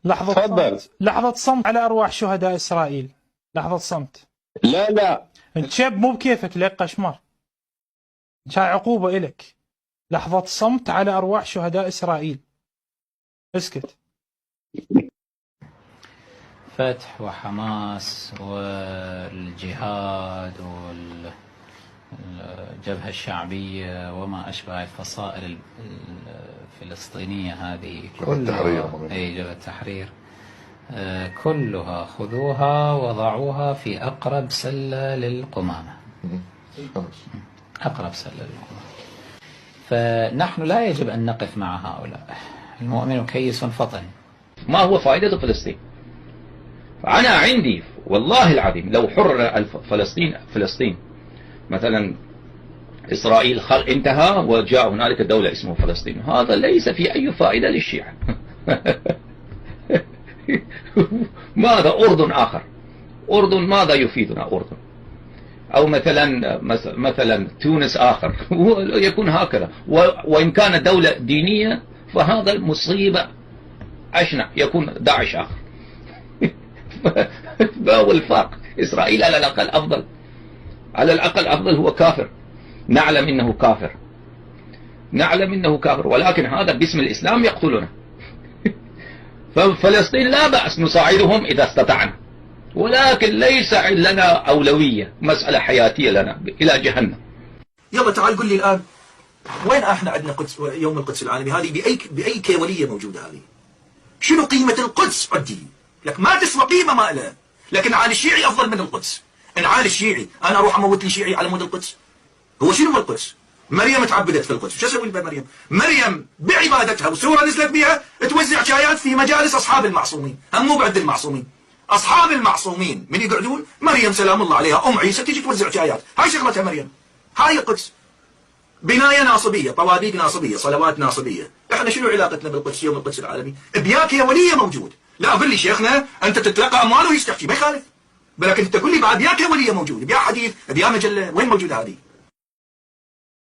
لحظة تفضل. صمت، لحظة صمت على أرواح شهداء إسرائيل. لحظة صمت. لا أنت شاب مو بكيفك لك قشمر، شاي عقوبة إلك. لحظة صمت على أرواح شهداء إسرائيل. اسكت. فتح وحماس والجهاد والجبهة الشعبية وما أشبه الفصائل الفلسطينية هذه كلها، أي جبهة التحرير، كلها خذوها وضعوها في أقرب سلة للقمامة. أقرب سلة للقمامة. فنحن لا يجب أن نقف مع هؤلاء. المؤمن كيس فطن. ما هو فائدة فلسطين؟ أنا عندي والله العظيم لو حرر فلسطين مثلا، إسرائيل انتهى وجاء هنالك دولة اسمها فلسطين، هذا ليس في أي فائدة للشيعة. ماذا أردن آخر؟ أردن ماذا يفيدنا أردن؟ أو مثلا تونس آخر. يكون هكذا. وإن كانت دولة دينية فهذا مصيبة أشنع، يكون داعش آخر. فهو الفرق. إسرائيل على الأقل أفضل، على الأقل أفضل. هو كافر، نعلم إنه كافر، نعلم إنه كافر، ولكن هذا باسم الإسلام يقتلنا. ففلسطين لا بأس نساعدهم إذا استطعنا، ولكن ليس لنا أولوية، مسألة حياتية لنا إلى جهنم. يلا تعال قل لي الآن، وين احنا عندنا قدس يوم القدس العالمي؟ هذه بأي كيولية موجودة هذه؟ شنو قيمة القدس عندي؟ لك ما تسوى قيمة ما لها. لكن عالي الشيعي أفضل من القدس. العالي الشيعي أنا أروح أموت لي شيعي على مود القدس؟ هو شنو هو القدس؟ مريم تعبدت في القدس، شو اسوي بمريم؟ مريم بعبادتها وسورة نزلت بها توزع شايات في مجالس أصحاب المعصومين، هم مو بعد المعصومين. أصحاب المعصومين من يقعدون مريم سلام الله عليها أم عيسى تيجي توزع شايات، هاي شغلتها مريم، هاي القدس. بناية ناصبية، طوابيق ناصبية، صلوات ناصبية. احنا شنو علاقتنا بالقدس يوم القدس العالمي؟ بياك يا ولية موجود. لا أقول لي شيخنا أنت تتلقى أمواله ويستحكي، ما يخالف، ولكن أنت تقول لي بعد بياك يا ولية موجود، بيا حديث، بيا مجلة، وين موجودة هذه؟